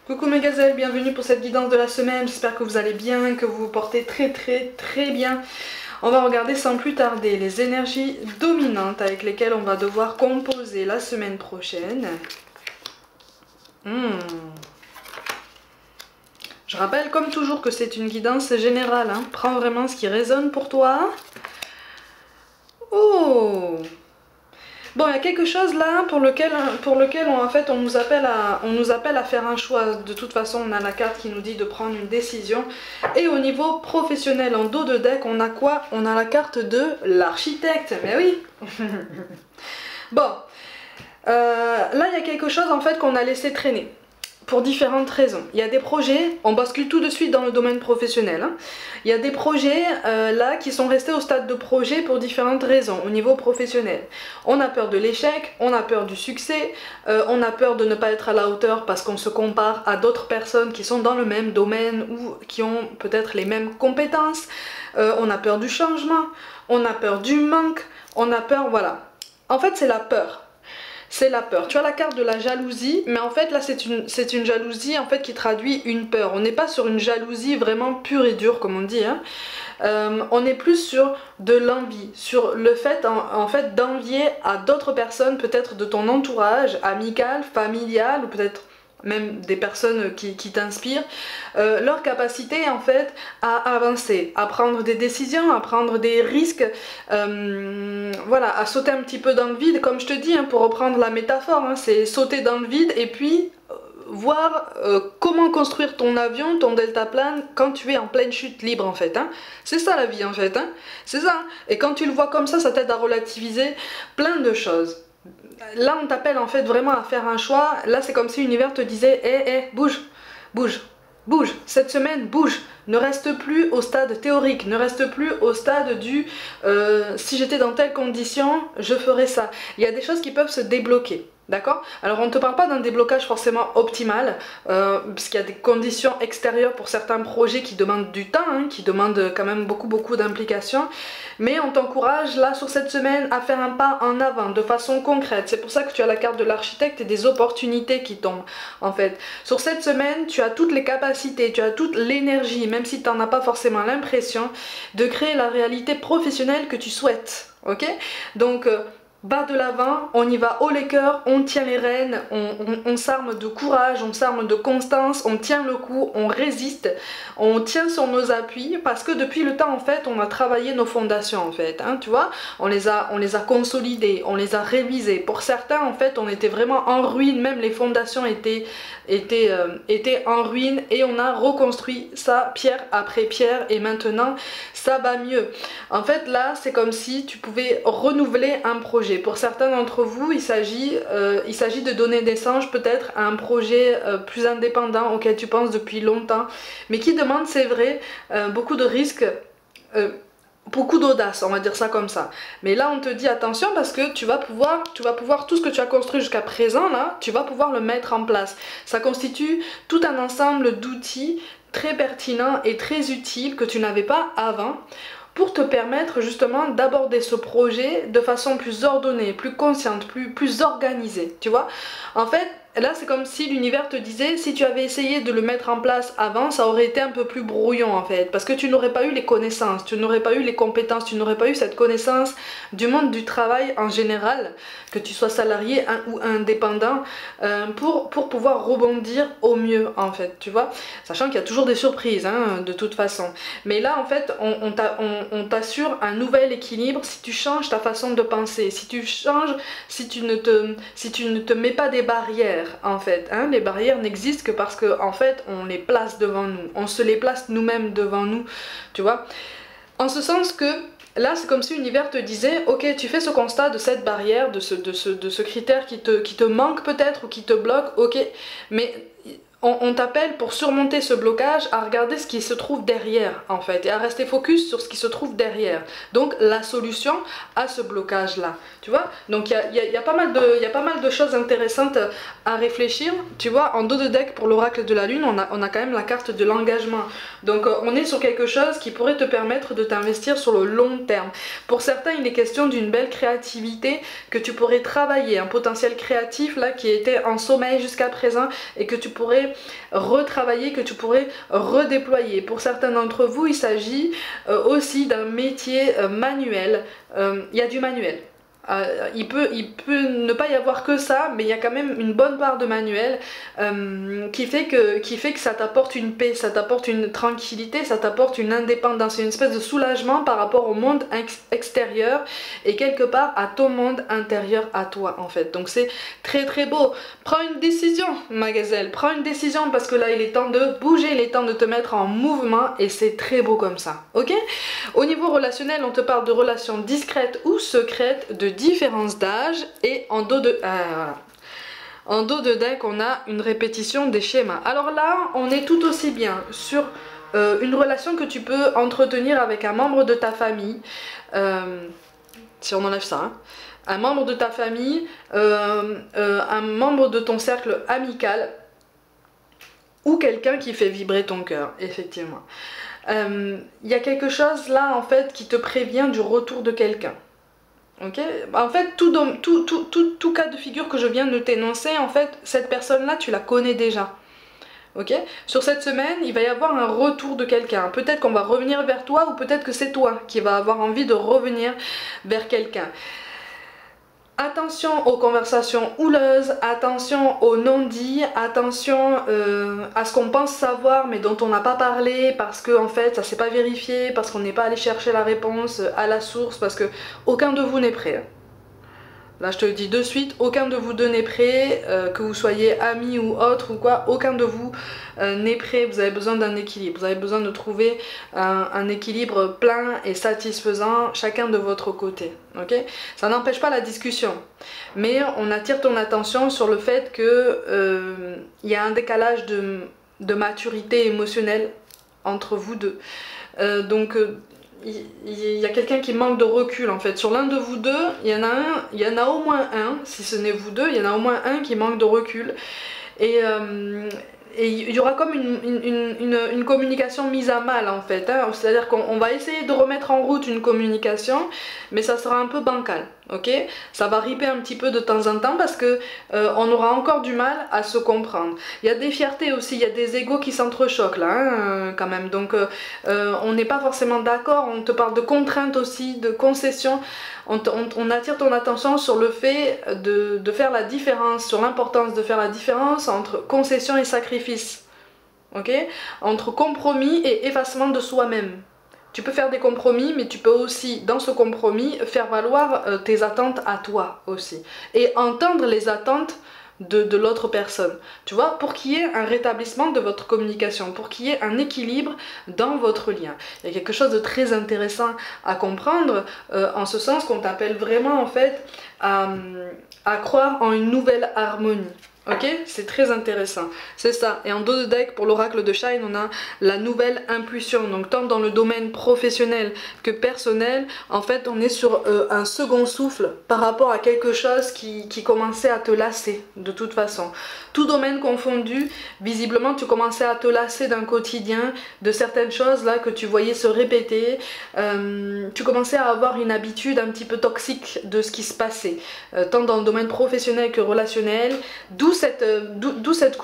Coucou mes gazelles, bienvenue pour cette guidance de la semaine, j'espère que vous allez bien, que vous vous portez très bien. On va regarder sans plus tarder les énergies dominantes avec lesquelles on va devoir composer la semaine prochaine. Je rappelle comme toujours que c'est une guidance générale, hein. Prends vraiment ce qui résonne pour toi. Oh! Bon, il y a quelque chose là pour lequel on nous appelle à faire un choix. De toute façon, on a la carte qui nous dit de prendre une décision. Et au niveau professionnel, en dos de deck, on a quoi? On a la carte de l'architecte. Mais oui. Bon, là il y a quelque chose en fait qu'on a laissé traîner. Pour différentes raisons. Il y a des projets, on bascule tout de suite dans le domaine professionnel, hein. Il y a des projets là qui sont restés au stade de projet pour différentes raisons au niveau professionnel. On a peur de l'échec, on a peur du succès, on a peur de ne pas être à la hauteur parce qu'on se compare à d'autres personnes qui sont dans le même domaine ou qui ont peut-être les mêmes compétences. On a peur du changement, on a peur du manque, on a peur, voilà. En fait c'est la peur. C'est la peur. Tu as la carte de la jalousie, mais en fait là c'est une jalousie en fait qui traduit une peur. On n'est pas sur une jalousie vraiment pure et dure comme on dit, hein. On est plus sur de l'envie, sur le fait en fait d'envier à d'autres personnes, peut-être de ton entourage, amical, familial ou peut-être même des personnes qui t'inspirent, leur capacité en fait à avancer, à prendre des décisions, à prendre des risques, voilà, à sauter un petit peu dans le vide, comme je te dis, hein, pour reprendre la métaphore, hein, c'est sauter dans le vide et puis voir comment construire ton avion, ton deltaplane quand tu es en pleine chute libre en fait, hein. C'est ça la vie en fait, hein. C'est ça, hein. Et quand tu le vois comme ça t'aide à relativiser plein de choses. Là on t'appelle en fait vraiment à faire un choix. Là c'est comme si l'univers te disait bouge, bouge, bouge, cette semaine bouge, ne reste plus au stade théorique, ne reste plus au stade du si j'étais dans telle condition je ferais ça. Il y a des choses qui peuvent se débloquer. D'accord? Alors on ne te parle pas d'un déblocage forcément optimal, parce qu'il y a des conditions extérieures pour certains projets qui demandent du temps, hein, qui demandent quand même beaucoup d'implications, mais on t'encourage là sur cette semaine à faire un pas en avant de façon concrète. C'est pour ça que tu as la carte de l'architecte et des opportunités qui tombent en fait. Sur cette semaine tu as toutes les capacités, tu as toute l'énergie, même si tu n'en as pas forcément l'impression, de créer la réalité professionnelle que tu souhaites. Ok? Donc bas de l'avant, on y va haut les cœurs, on tient les rênes, on s'arme de courage, on s'arme de constance, on tient le coup, on résiste, on tient sur nos appuis parce que depuis le temps en fait on a travaillé nos fondations en fait, hein, tu vois, on les a consolidées, on les a révisées. Pour certains en fait on était vraiment en ruine, même les fondations étaient en ruine et on a reconstruit ça pierre après pierre et maintenant ça va mieux. En fait là c'est comme si tu pouvais renouveler un projet. Pour certains d'entre vous, il s'agit de donner naissance peut-être à un projet plus indépendant auquel tu penses depuis longtemps, mais qui demande, c'est vrai, beaucoup de risques, beaucoup d'audace, on va dire ça comme ça. Mais là, on te dit attention parce que tu vas pouvoir tout ce que tu as construit jusqu'à présent, là, tu vas pouvoir le mettre en place. Ça constitue tout un ensemble d'outils très pertinents et très utiles que tu n'avais pas avant, pour te permettre justement d'aborder ce projet de façon plus ordonnée, plus consciente, plus organisée, tu vois. En fait, là c'est comme si l'univers te disait, si tu avais essayé de le mettre en place avant, ça aurait été un peu plus brouillon en fait, parce que tu n'aurais pas eu les connaissances, tu n'aurais pas eu les compétences, tu n'aurais pas eu cette connaissance du monde du travail en général, que tu sois salarié ou indépendant, pour pouvoir rebondir au mieux en fait, tu vois. Sachant qu'il y a toujours des surprises, hein, de toute façon. Mais là en fait, on t'assure un nouvel équilibre si tu changes ta façon de penser, si tu changes, si tu ne te mets pas des barrières en fait, hein. Les barrières n'existent que parce que en fait on les place devant nous, on se les place nous-mêmes devant nous, tu vois. En ce sens que là c'est comme si l'univers te disait ok, tu fais ce constat de cette barrière, de ce critère qui te manque peut-être ou qui te bloque, ok, mais on t'appelle pour surmonter ce blocage à regarder ce qui se trouve derrière en fait et à rester focus sur ce qui se trouve derrière, donc la solution à ce blocage là, tu vois. Donc il y a pas mal de choses intéressantes à réfléchir, tu vois. En dos de deck pour l'oracle de la lune on a quand même la carte de l'engagement, donc on est sur quelque chose qui pourrait te permettre de t'investir sur le long terme. Pour certains il est question d'une belle créativité que tu pourrais travailler, un potentiel créatif là qui était en sommeil jusqu'à présent et que tu pourrais retravailler, que tu pourrais redéployer. Pour certains d'entre vous, il s'agit aussi d'un métier manuel. Il y a du manuel. Il peut ne pas y avoir que ça, mais il y a quand même une bonne part de manuel qui fait que ça t'apporte une paix, ça t'apporte une tranquillité, ça t'apporte une indépendance, une espèce de soulagement par rapport au monde extérieur et quelque part à ton monde intérieur à toi en fait. Donc c'est très très beau. Prends une décision, ma gazelle, prends une décision parce que là il est temps de bouger, il est temps de te mettre en mouvement et c'est très beau comme ça, ok? Au niveau relationnel, on te parle de relations discrètes ou secrètes, de différence d'âge et en dos de... voilà. En dos de deck, on a une répétition des schémas. Alors là, on est tout aussi bien sur une relation que tu peux entretenir avec un membre de ta famille, si on enlève ça, hein. Un membre de ta famille, un membre de ton cercle amical ou quelqu'un qui fait vibrer ton cœur, effectivement. Y a quelque chose là en fait qui te prévient du retour de quelqu'un. Ok, en fait, tout cas de figure que je viens de t'énoncer, en fait, cette personne-là, tu la connais déjà. Ok, sur cette semaine, il va y avoir un retour de quelqu'un. Peut-être qu'on va revenir vers toi ou peut-être que c'est toi qui vas avoir envie de revenir vers quelqu'un. Attention aux conversations houleuses, attention aux non-dits, attention à ce qu'on pense savoir mais dont on n'a pas parlé parce que en fait ça s'est pas vérifié, parce qu'on n'est pas allé chercher la réponse à la source, parce que aucun de vous n'est prêt. Là je te le dis de suite, aucun de vous deux n'est prêt, que vous soyez amis ou autre ou quoi, aucun de vous n'est prêt. Vous avez besoin d'un équilibre, vous avez besoin de trouver un équilibre plein et satisfaisant chacun de votre côté, ok? Ça n'empêche pas la discussion, mais on attire ton attention sur le fait que y a un décalage de maturité émotionnelle entre vous deux. Il y a quelqu'un qui manque de recul en fait. Sur l'un de vous deux, il y en a au moins un, si ce n'est vous deux, il y en a au moins un qui manque de recul. Et il y aura comme une communication mise à mal en fait, hein. C'est-à-dire qu'on va essayer de remettre en route une communication, mais ça sera un peu bancal, ok? Ça va riper un petit peu de temps en temps parce que on aura encore du mal à se comprendre. Il y a des fiertés aussi, il y a des égos qui s'entrechoquent là, hein, quand même. Donc on n'est pas forcément d'accord, on te parle de contraintes aussi, de concessions. On attire ton attention sur le fait de faire la différence, sur l'importance de faire la différence entre concession et sacrifice, ok? Entre compromis et effacement de soi-même. Tu peux faire des compromis, mais tu peux aussi, dans ce compromis, faire valoir tes attentes à toi aussi. Et entendre les attentes de l'autre personne, tu vois, pour qu'il y ait un rétablissement de votre communication, pour qu'il y ait un équilibre dans votre lien. Il y a quelque chose de très intéressant à comprendre, en ce sens qu'on t'appelle vraiment en fait à croire en une nouvelle harmonie. Ok, c'est très intéressant, c'est ça. Et en dos de deck, pour l'oracle de Shine, on a la nouvelle impulsion. Donc tant dans le domaine professionnel que personnel, en fait on est sur un second souffle par rapport à quelque chose qui commençait à te lasser de toute façon. Tout domaine confondu, visiblement tu commençais à te lasser d'un quotidien, de certaines choses là que tu voyais se répéter. Tu commençais à avoir une habitude un petit peu toxique de ce qui se passait, tant dans le domaine professionnel que relationnel, d'où cette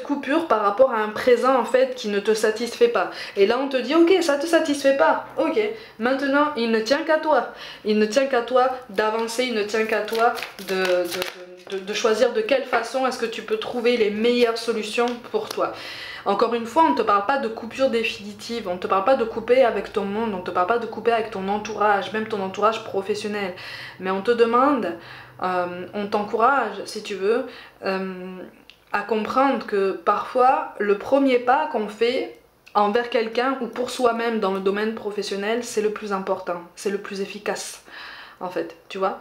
coupure par rapport à un présent en fait qui ne te satisfait pas. Et là on te dit ok, ça te satisfait pas, ok, maintenant il ne tient qu'à toi, il ne tient qu'à toi d'avancer, il ne tient qu'à toi de choisir de quelle façon est-ce que tu peux trouver les meilleures solutions pour toi. Encore une fois, on ne te parle pas de coupure définitive, on ne te parle pas de couper avec ton monde, on ne te parle pas de couper avec ton entourage, même ton entourage professionnel, mais on te demande, on t'encourage si tu veux, à comprendre que parfois le premier pas qu'on fait envers quelqu'un ou pour soi-même dans le domaine professionnel, c'est le plus important, c'est le plus efficace en fait, tu vois,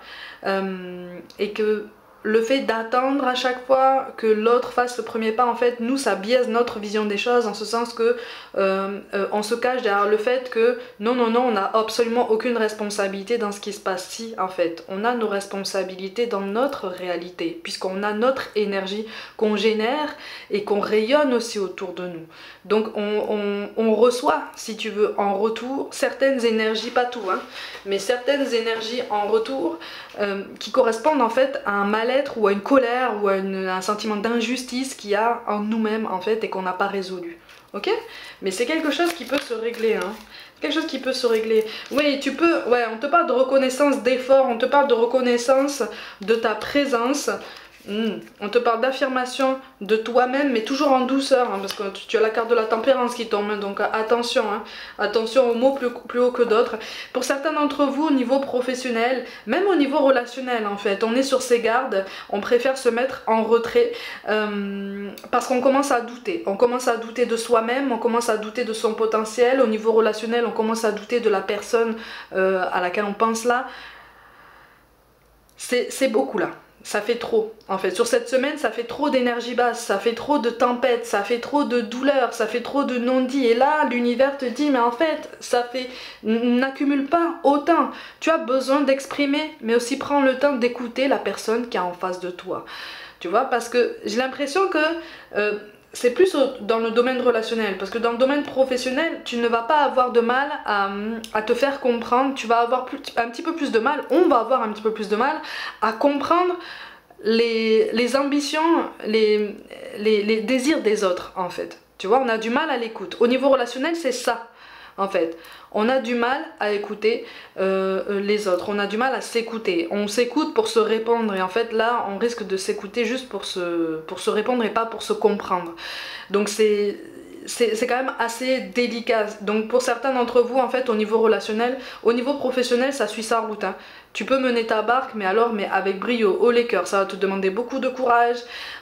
et que le fait d'attendre à chaque fois que l'autre fasse le premier pas, en fait, nous, ça biaise notre vision des choses, en ce sens que on se cache derrière le fait que non, on n'a absolument aucune responsabilité dans ce qui se passe. Si, en fait, on a nos responsabilités dans notre réalité, puisqu'on a notre énergie qu'on génère et qu'on rayonne aussi autour de nous. Donc, on reçoit, si tu veux, en retour, certaines énergies, pas tout, hein, mais certaines énergies en retour qui correspondent en fait à un mal mal-être ou à une colère ou à un sentiment d'injustice qu'il y a en nous-mêmes en fait et qu'on n'a pas résolu. Ok? Mais c'est quelque chose qui peut se régler, hein. Quelque chose qui peut se régler. Oui, tu peux, ouais, on te parle de reconnaissance d'effort, on te parle de reconnaissance de ta présence. On te parle d'affirmation de toi-même, mais toujours en douceur, hein, parce que tu as la carte de la tempérance qui tombe, donc attention, hein, attention aux mots plus haut que d'autres. Pour certains d'entre vous, au niveau professionnel, même au niveau relationnel, en fait, on est sur ses gardes, on préfère se mettre en retrait, parce qu'on commence à douter. On commence à douter de soi-même, on commence à douter de son potentiel. Au niveau relationnel, on commence à douter de la personne à laquelle on pense là. C'est beaucoup là. Ça fait trop, en fait. Sur cette semaine, ça fait trop d'énergie basse, ça fait trop de tempêtes, ça fait trop de douleurs, ça fait trop de non-dits. Et là, l'univers te dit, mais en fait, ça fait... N'accumule pas autant. Tu as besoin d'exprimer, mais aussi prends le temps d'écouter la personne qui est en face de toi. Tu vois, parce que j'ai l'impression que... c'est plus dans le domaine relationnel, parce que dans le domaine professionnel, tu ne vas pas avoir de mal à te faire comprendre, tu vas avoir un petit peu plus de mal, on va avoir un petit peu plus de mal à comprendre les ambitions, les désirs des autres en fait. Tu vois, on a du mal à l'écoute. Au niveau relationnel, c'est ça. En fait, on a du mal à écouter les autres, on a du mal à s'écouter. On s'écoute pour se répondre et en fait là, on risque de s'écouter juste pour se répondre et pas pour se comprendre. Donc c'est quand même assez délicat. Donc pour certains d'entre vous, en fait, au niveau relationnel, au niveau professionnel, ça suit sa route, hein. Tu peux mener ta barque, mais avec brio, haut les cœurs. Ça va te demander beaucoup de courage.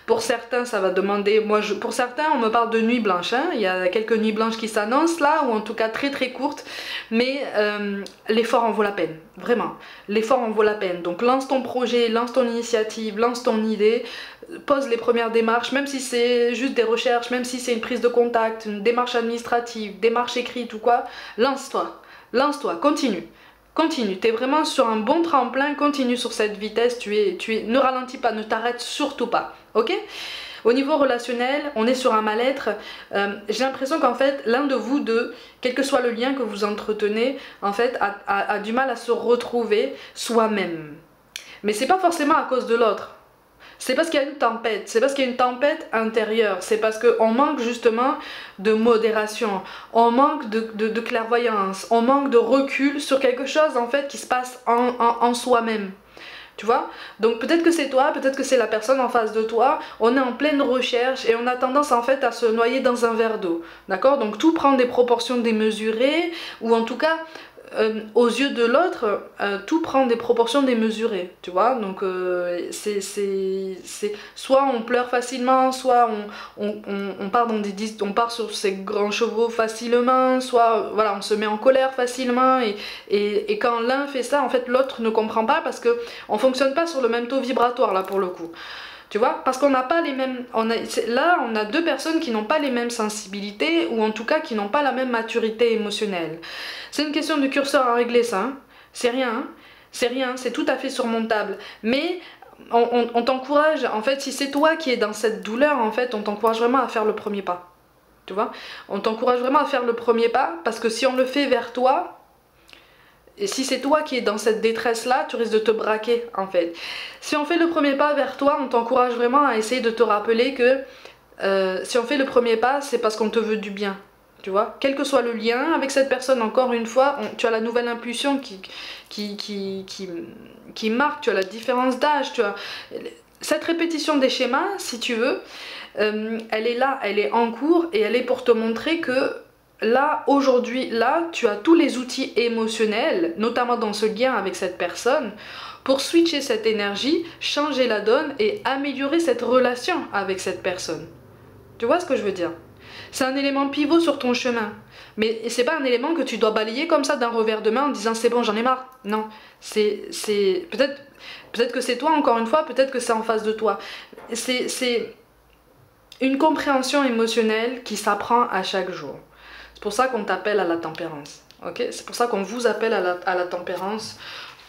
Pour certains, ça va demander... Pour certains, on me parle de nuit blanche, hein. Il y a quelques nuits blanches qui s'annoncent là, ou en tout cas très très courtes. Mais l'effort en vaut la peine, vraiment. L'effort en vaut la peine. Donc lance ton projet, lance ton initiative, lance ton idée. Pose les premières démarches, même si c'est juste des recherches, même si c'est une prise de contact, une démarche administrative, démarche écrite ou quoi. Lance-toi, continue. Continue, tu es vraiment sur un bon tremplin, continue sur cette vitesse, ne ralentis pas, ne t'arrête surtout pas, ok? Au niveau relationnel, on est sur un mal-être. J'ai l'impression qu'en fait, l'un de vous deux, quel que soit le lien que vous entretenez, en fait, a du mal à se retrouver soi-même. Mais c'est pas forcément à cause de l'autre. C'est parce qu'il y a une tempête, c'est parce qu'il y a une tempête intérieure, c'est parce qu'on manque justement de modération, on manque de clairvoyance, on manque de recul sur quelque chose en fait qui se passe en soi-même. Tu vois? Donc peut-être que c'est toi, peut-être que c'est la personne en face de toi, on est en pleine recherche et on a tendance en fait à se noyer dans un verre d'eau. D'accord? Donc tout prend des proportions démesurées, ou en tout cas... aux yeux de l'autre, tout prend des proportions démesurées, tu vois, donc soit on pleure facilement, soit on part on part sur ses grands chevaux facilement, soit voilà, on se met en colère facilement, et quand l'un fait ça, en fait l'autre ne comprend pas parce que on fonctionne pas sur le même taux vibratoire là pour le coup. Tu vois, parce qu'on n'a pas les mêmes... Là, on a deux personnes qui n'ont pas les mêmes sensibilités, ou en tout cas qui n'ont pas la même maturité émotionnelle. C'est une question de curseur à régler, ça. Hein. C'est rien, hein. C'est rien, c'est tout à fait surmontable. Mais on t'encourage, en fait, si c'est toi qui es dans cette douleur, en fait, on t'encourage vraiment à faire le premier pas. Tu vois, on t'encourage vraiment à faire le premier pas, parce que si on le fait vers toi... Et si c'est toi qui es dans cette détresse-là, tu risques de te braquer en fait. Si on fait le premier pas vers toi, on t'encourage vraiment à essayer de te rappeler que si on fait le premier pas, c'est parce qu'on te veut du bien. Tu vois, quel que soit le lien avec cette personne, encore une fois, tu as la nouvelle impulsion qui marque, tu as la différence d'âge, tu as cette répétition des schémas, si tu veux, elle est là, elle est en cours et elle est pour te montrer que là, aujourd'hui, là, tu as tous les outils émotionnels, notamment dans ce lien avec cette personne, pour switcher cette énergie, changer la donne et améliorer cette relation avec cette personne. Tu vois ce que je veux dire? C'est un élément pivot sur ton chemin. Mais c'est pas un élément que tu dois balayer comme ça d'un revers de main en disant c'est bon, j'en ai marre. Non, peut-être que c'est toi encore une fois, peut-être que c'est en face de toi. C'est une compréhension émotionnelle qui s'apprend à chaque jour. C'est pour ça qu'on t'appelle à la tempérance. Okay, c'est pour ça qu'on vous appelle à la tempérance.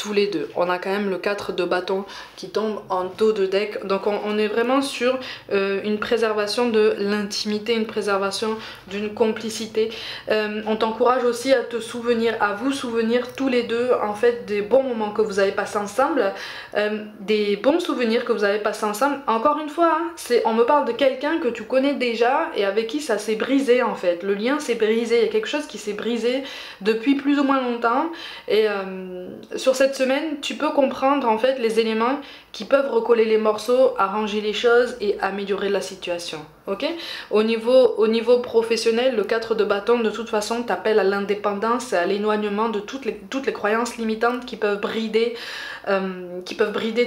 tous les deux. On a quand même le 4 de bâton qui tombe en dos de deck. Donc on est vraiment sur une préservation de l'intimité, une préservation d'une complicité. On t'encourage aussi à te souvenir, à vous souvenir tous les deux en fait des bons moments que vous avez passés ensemble, des bons souvenirs que vous avez passés ensemble. Encore une fois, hein, on me parle de quelqu'un que tu connais déjà et avec qui ça s'est brisé en fait. Le lien s'est brisé, il y a quelque chose qui s'est brisé depuis plus ou moins longtemps et sur cette semaine tu peux comprendre en fait les éléments qui peuvent recoller les morceaux, arranger les choses et améliorer la situation. Ok? Au niveau professionnel, le 4 de bâton de toute façon t'appelle à l'indépendance et à l'éloignement de toutes les croyances limitantes qui peuvent brider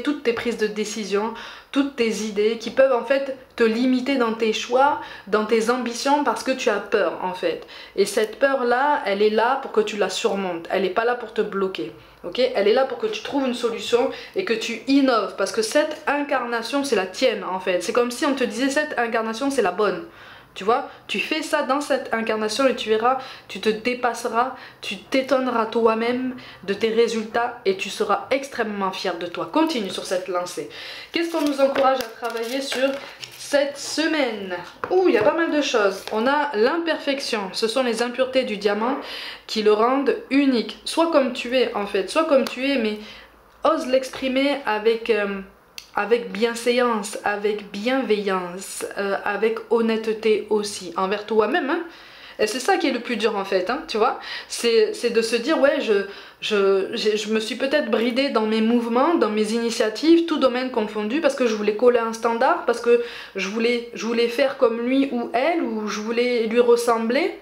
toutes tes prises de décision, toutes tes idées, qui peuvent en fait te limiter dans tes choix, dans tes ambitions parce que tu as peur en fait. Et cette peur là, elle est là pour que tu la surmontes, elle n'est pas là pour te bloquer. Okay, elle est là pour que tu trouves une solution et que tu innoves parce que cette incarnation c'est la tienne en fait. C'est comme si on te disait cette incarnation c'est la bonne. Tu vois, tu fais ça dans cette incarnation et tu verras, tu te dépasseras, tu t'étonneras toi-même de tes résultats et tu seras extrêmement fier de toi. Continue sur cette lancée. Qu'est-ce qu'on nous encourage à travailler sur cette semaine? Ouh, il y a pas mal de choses. On a l'imperfection, ce sont les impuretés du diamant qui le rendent unique. Soit comme tu es en fait, soit comme tu es, mais ose l'exprimer avec bienséance, avec bienveillance, avec honnêteté aussi, envers toi-même. Hein. Et c'est ça qui est le plus dur en fait, hein, tu vois. C'est de se dire, ouais, je me suis peut-être bridée dans mes mouvements, dans mes initiatives, tout domaine confondu, parce que je voulais coller un standard, parce que je voulais faire comme lui ou elle, ou je voulais lui ressembler.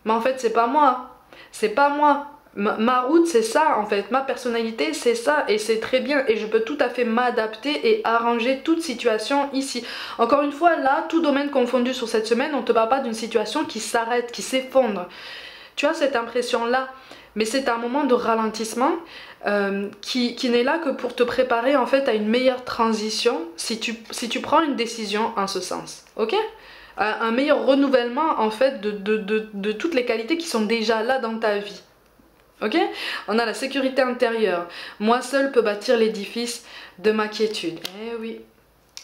Mais en fait, c'est pas moi. C'est pas moi. Ma route c'est ça en fait, ma personnalité c'est ça et c'est très bien et je peux tout à fait m'adapter et arranger toute situation ici. Encore une fois là, tout domaine confondu sur cette semaine, on ne te parle pas d'une situation qui s'arrête, qui s'effondre. Tu as cette impression là, mais c'est un moment de ralentissement qui n'est là que pour te préparer en fait à une meilleure transition si tu prends une décision en ce sens, ok? Un meilleur renouvellement en fait de toutes les qualités qui sont déjà là dans ta vie. Ok? On a la sécurité intérieure. Moi seul peux bâtir l'édifice de ma quiétude. Eh oui.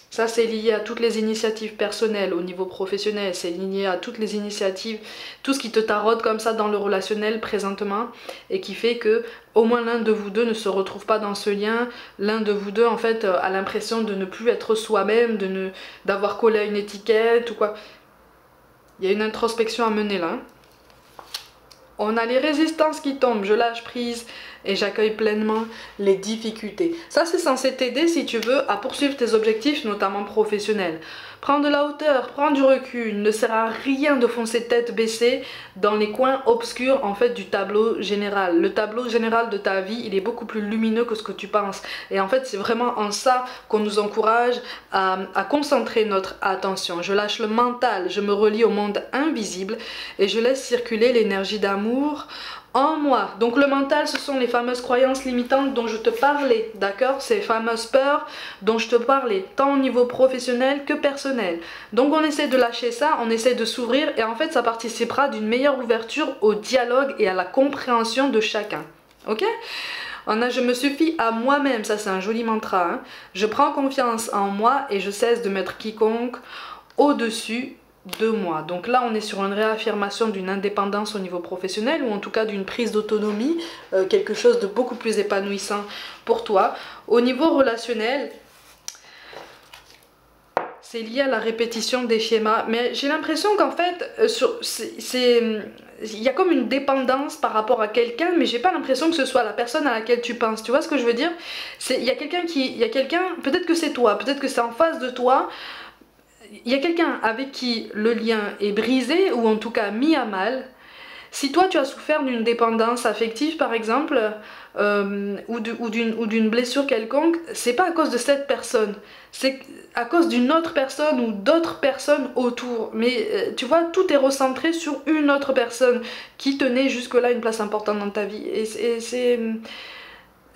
Ça c'est lié à toutes les initiatives personnelles au niveau professionnel. C'est lié à toutes les initiatives, tout ce qui te taraude comme ça dans le relationnel présentement et qui fait que au moins l'un de vous deux ne se retrouve pas dans ce lien. L'un de vous deux en fait a l'impression de ne plus être soi-même, d'avoir collé à une étiquette ou quoi. Il y a une introspection à mener là. Hein. On a les résistances qui tombent, je lâche prise et j'accueille pleinement les difficultés. Ça c'est censé t'aider si tu veux à poursuivre tes objectifs, notamment professionnels. Prends de la hauteur, prends du recul, il ne sert à rien de foncer tête baissée dans les coins obscurs en fait du tableau général. Le tableau général de ta vie, il est beaucoup plus lumineux que ce que tu penses. Et en fait c'est vraiment en ça qu'on nous encourage à concentrer notre attention. Je lâche le mental, je me relie au monde invisible et je laisse circuler l'énergie d'amour en moi. Donc le mental, ce sont les fameuses croyances limitantes dont je te parlais, d'accord? Ces fameuses peurs dont je te parlais, tant au niveau professionnel que personnel. Donc on essaie de lâcher ça, on essaie de s'ouvrir et en fait ça participera d'une meilleure ouverture au dialogue et à la compréhension de chacun. Ok? On a je me suffis à moi-même, ça c'est un joli mantra. Hein? Je prends confiance en moi et je cesse de mettre quiconque au-dessus de moi. Donc là on est sur une réaffirmation d'une indépendance au niveau professionnel ou en tout cas d'une prise d'autonomie, quelque chose de beaucoup plus épanouissant pour toi. Au niveau relationnel, c'est lié à la répétition des schémas, mais j'ai l'impression qu'en fait il y a comme une dépendance par rapport à quelqu'un, mais j'ai pas l'impression que ce soit la personne à laquelle tu penses. Tu vois ce que je veux dire? Il y a quelqu'un, peut-être que c'est toi, peut-être que c'est en face de toi. Il y a quelqu'un avec qui le lien est brisé ou en tout cas mis à mal. Si toi tu as souffert d'une dépendance affective par exemple ou d'une blessure quelconque, c'est pas à cause de cette personne, c'est à cause d'une autre personne ou d'autres personnes autour. Mais tu vois, tout est recentré sur une autre personne qui tenait jusque là une place importante dans ta vie. Et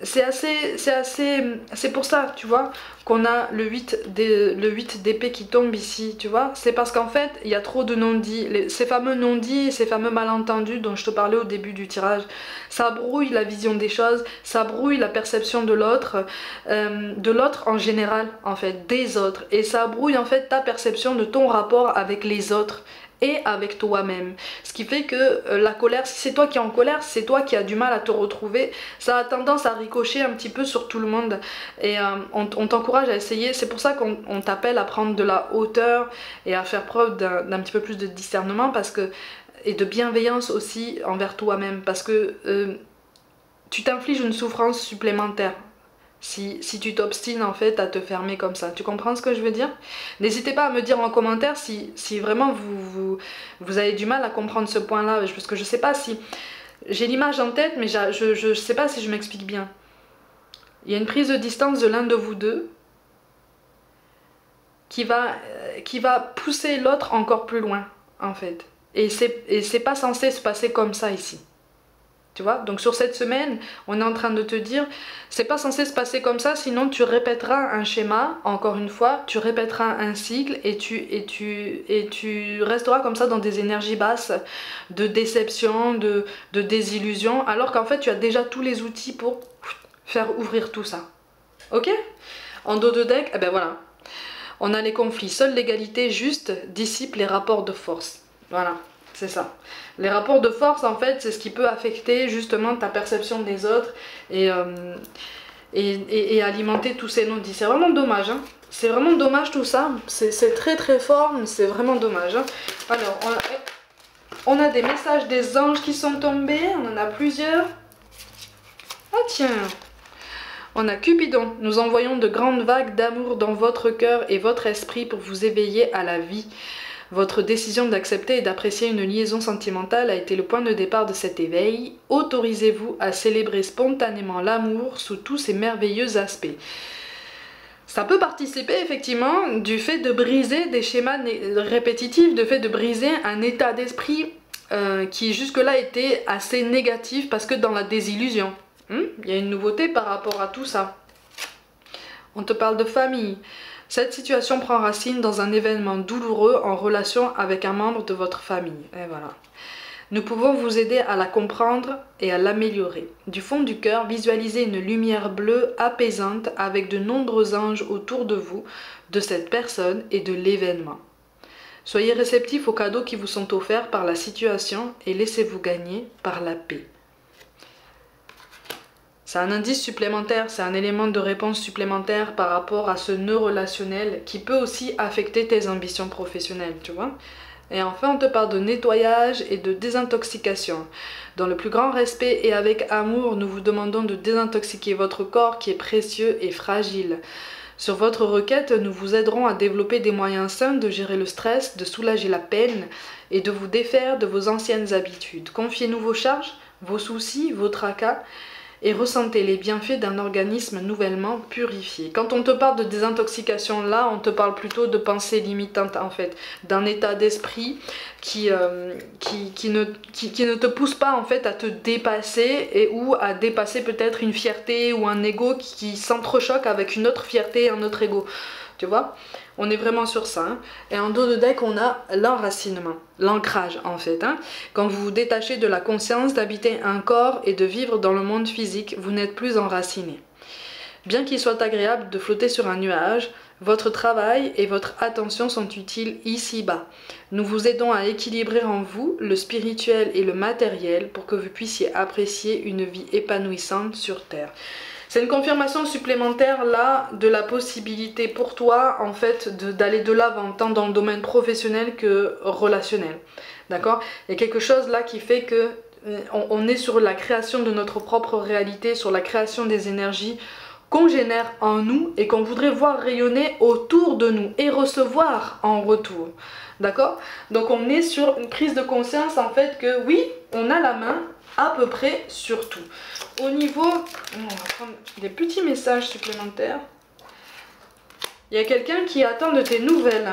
c'est pour ça, tu vois, qu'on a le 8 d'épée qui tombe ici, tu vois. C'est parce qu'en fait, il y a trop de non-dits. Ces fameux non-dits, ces fameux malentendus dont je te parlais au début du tirage, ça brouille la vision des choses, ça brouille la perception de l'autre en général, en fait, des autres. Et ça brouille en fait ta perception de ton rapport avec les autres et avec toi-même. Ce qui fait que la colère, si c'est toi qui es en colère, c'est toi qui as du mal à te retrouver, ça a tendance à ricocher un petit peu sur tout le monde. Et on t'encourage à essayer, c'est pour ça qu'on t'appelle à prendre de la hauteur et à faire preuve d'un petit peu plus de discernement et de bienveillance aussi envers toi-même, parce que tu t'infliges une souffrance supplémentaire. Si tu t'obstines en fait à te fermer comme ça. Tu comprends ce que je veux dire? N'hésitez pas à me dire en commentaire si vraiment vous avez du mal à comprendre ce point-là. Parce que je sais pas si... J'ai l'image en tête, mais je sais pas si je m'explique bien. Il y a une prise de distance de l'un de vous deux qui va pousser l'autre encore plus loin, en fait. Et c'est pas censé se passer comme ça ici. Tu vois, donc sur cette semaine, on est en train de te dire, c'est pas censé se passer comme ça, sinon tu répéteras un schéma, encore une fois, tu répéteras un cycle et tu resteras comme ça dans des énergies basses, de déception, de désillusion, alors qu'en fait tu as déjà tous les outils pour faire ouvrir tout ça. Ok? En dos de deck, eh ben voilà, on a les conflits, seule l'égalité juste dissipe les rapports de force. Voilà. C'est ça. Les rapports de force, en fait, c'est ce qui peut affecter justement ta perception des autres et alimenter tous ces non-dits. C'est vraiment dommage. Hein. C'est vraiment dommage tout ça. C'est très très fort, mais c'est vraiment dommage. Hein. Alors, on a des messages des anges qui sont tombés. On en a plusieurs. Ah tiens. On a Cupidon. Nous envoyons de grandes vagues d'amour dans votre cœur et votre esprit pour vous éveiller à la vie. Votre décision d'accepter et d'apprécier une liaison sentimentale a été le point de départ de cet éveil. Autorisez-vous à célébrer spontanément l'amour sous tous ses merveilleux aspects. Ça peut participer effectivement du fait de briser des schémas répétitifs, du fait de briser un état d'esprit qui jusque-là était assez négatif parce que dans la désillusion. Il y a une nouveauté par rapport à tout ça. On te parle de famille. Cette situation prend racine dans un événement douloureux en relation avec un membre de votre famille. Et voilà. Nous pouvons vous aider à la comprendre et à l'améliorer. Du fond du cœur, visualisez une lumière bleue apaisante avec de nombreux anges autour de vous, de cette personne et de l'événement. Soyez réceptifs aux cadeaux qui vous sont offerts par la situation et laissez-vous gagner par la paix. C'est un indice supplémentaire, c'est un élément de réponse supplémentaire par rapport à ce nœud relationnel qui peut aussi affecter tes ambitions professionnelles, tu vois. Et enfin, on te parle de nettoyage et de désintoxication. Dans le plus grand respect et avec amour, nous vous demandons de désintoxiquer votre corps qui est précieux et fragile. Sur votre requête, nous vous aiderons à développer des moyens sains de gérer le stress, de soulager la peine et de vous défaire de vos anciennes habitudes. Confiez-nous vos charges, vos soucis, vos tracas, et ressentez les bienfaits d'un organisme nouvellement purifié. Quand on te parle de désintoxication là, on te parle plutôt de pensée limitante en fait, d'un état d'esprit qui ne te pousse pas en fait à te dépasser ou à dépasser peut-être une fierté ou un ego qui s'entrechoque avec une autre fierté et un autre ego. Tu vois, on est vraiment sur ça. Hein. Et en dos de deck, on a l'enracinement, l'ancrage en fait. Hein. Quand vous vous détachez de la conscience d'habiter un corps et de vivre dans le monde physique, vous n'êtes plus enraciné. Bien qu'il soit agréable de flotter sur un nuage, votre travail et votre attention sont utiles ici-bas. Nous vous aidons à équilibrer en vous le spirituel et le matériel pour que vous puissiez apprécier une vie épanouissante sur Terre. C'est une confirmation supplémentaire là de la possibilité pour toi en fait d'aller de l'avant tant dans le domaine professionnel que relationnel. D'accord? Il y a quelque chose là qui fait que on est sur la création de notre propre réalité, sur la création des énergies qu'on génère en nous et qu'on voudrait voir rayonner autour de nous et recevoir en retour. D'accord? Donc on est sur une prise de conscience en fait que oui, on a la main à peu près sur tout. Au niveau, on va prendre des petits messages supplémentaires. Il y a quelqu'un qui attend de tes nouvelles.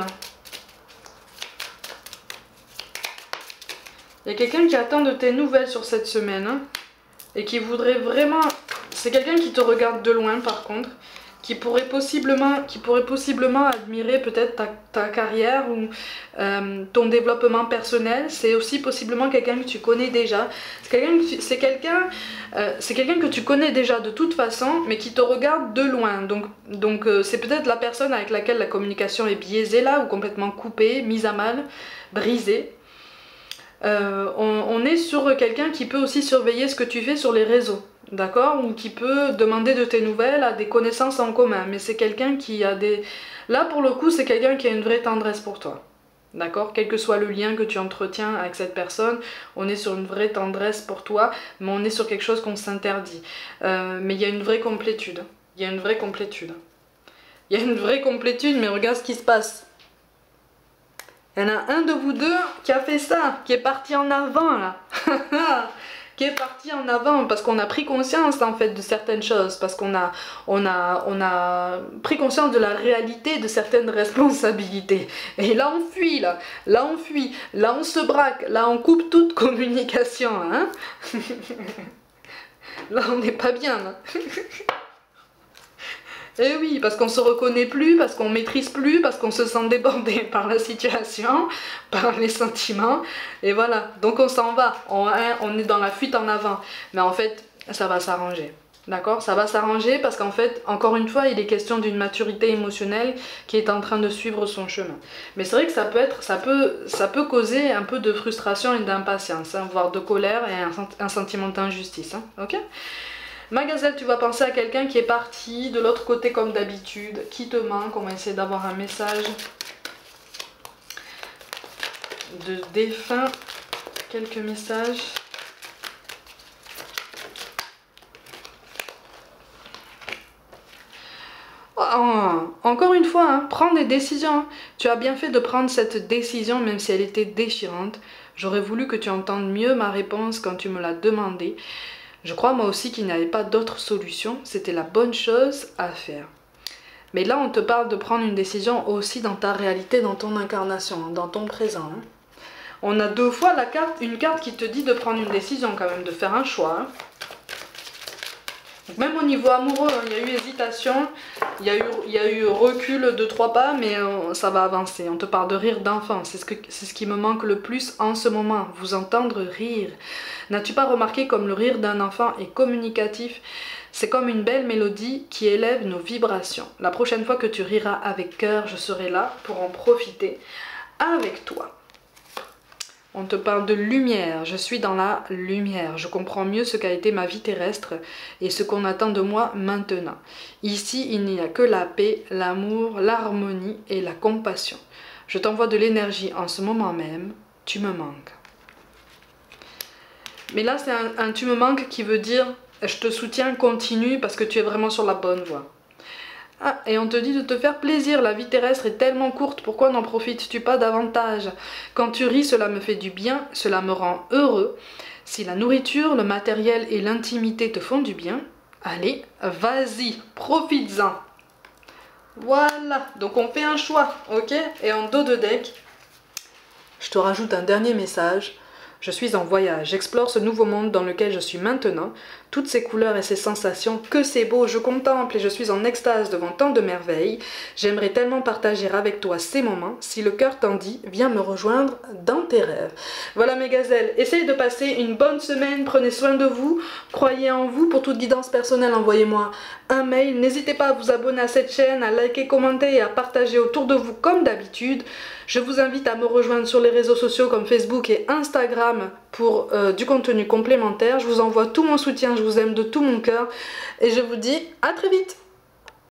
Il y a quelqu'un qui attend de tes nouvelles sur cette semaine. Hein, et qui voudrait vraiment C'est quelqu'un qui te regarde de loin par contre, qui pourrait possiblement admirer peut-être ta carrière ou ton développement personnel. C'est aussi possiblement quelqu'un que tu connais déjà. C'est quelqu'un que tu connais déjà de toute façon, mais qui te regarde de loin. Donc c'est peut-être la personne avec laquelle la communication est biaisée là, ou complètement coupée, mise à mal, brisée. On est sur quelqu'un qui peut aussi surveiller ce que tu fais sur les réseaux. D'accord? Ou qui peut demander de tes nouvelles à des connaissances en commun. Mais c'est quelqu'un qui a des... Là, pour le coup, c'est quelqu'un qui a une vraie tendresse pour toi. D'accord? Quel que soit le lien que tu entretiens avec cette personne, on est sur une vraie tendresse pour toi, mais on est sur quelque chose qu'on s'interdit. Mais il y a une vraie complétude. Il y a une vraie complétude. Il y a une vraie complétude, mais regarde ce qui se passe. Il y en a un de vous deux qui a fait ça, qui est parti en avant, là. Qui est parti en avant parce qu'on a pris conscience en fait de certaines choses, parce qu'on a pris conscience de la réalité de certaines responsabilités. Et là on fuit, là on fuit, là on se braque, là on coupe toute communication, hein. Là on n'est pas bien, là. Et oui, parce qu'on se reconnaît plus, parce qu'on maîtrise plus, parce qu'on se sent débordé par la situation, par les sentiments, et voilà. Donc on s'en va, on est dans la fuite en avant. Mais en fait, ça va s'arranger. D'accord? Ça va s'arranger parce qu'en fait, encore une fois, il est question d'une maturité émotionnelle qui est en train de suivre son chemin. Mais c'est vrai que ça peut causer un peu de frustration et d'impatience, hein, voire de colère et un sentiment d'injustice. Hein, ok? Ma gazelle, tu vas penser à quelqu'un qui est parti de l'autre côté comme d'habitude, qui te manque. On va essayer d'avoir un message de défunt. Quelques messages. Oh, encore une fois, hein, prends des décisions. Tu as bien fait de prendre cette décision, même si elle était déchirante. J'aurais voulu que tu entendes mieux ma réponse quand tu me l'as demandé. Je crois moi aussi qu'il n'y avait pas d'autre solution, c'était la bonne chose à faire. Mais là on te parle de prendre une décision aussi dans ta réalité, dans ton incarnation, dans ton présent. Hein. On a deux fois une carte qui te dit de prendre une décision quand même, de faire un choix. Hein. Donc même au niveau amoureux, hein, il y a eu hésitation, il y a eu recul de 3 pas, mais ça va avancer. On te parle de rire d'enfant, c'est ce qui me manque le plus en ce moment, vous entendre rire. N'as-tu pas remarqué comme le rire d'un enfant est communicatif? C'est comme une belle mélodie qui élève nos vibrations. La prochaine fois que tu riras avec cœur, je serai là pour en profiter avec toi. On te parle de lumière, je suis dans la lumière, je comprends mieux ce qu'a été ma vie terrestre et ce qu'on attend de moi maintenant. Ici, il n'y a que la paix, l'amour, l'harmonie et la compassion. Je t'envoie de l'énergie en ce moment même, tu me manques. Mais là, c'est un tu me manques qui veut dire je te soutiens, continue parce que tu es vraiment sur la bonne voie. Ah, et on te dit de te faire plaisir, la vie terrestre est tellement courte, pourquoi n'en profites-tu pas davantage? Quand tu ris, cela me fait du bien, cela me rend heureux. Si la nourriture, le matériel et l'intimité te font du bien, allez, vas-y, profites-en. Voilà, donc on fait un choix, ok? Et en dos de deck, je te rajoute un dernier message. Je suis en voyage, j'explore ce nouveau monde dans lequel je suis maintenant, toutes ces couleurs et ces sensations, que c'est beau, je contemple et je suis en extase devant tant de merveilles. J'aimerais tellement partager avec toi ces moments, si le cœur t'en dit, viens me rejoindre dans tes rêves. Voilà mes gazelles, essayez de passer une bonne semaine, prenez soin de vous, croyez en vous. Pour toute guidance personnelle, envoyez-moi un mail, n'hésitez pas à vous abonner à cette chaîne, à liker, commenter et à partager autour de vous comme d'habitude. Je vous invite à me rejoindre sur les réseaux sociaux comme Facebook et Instagram pour du contenu complémentaire. Je vous envoie tout mon soutien, je vous aime de tout mon cœur et je vous dis à très vite.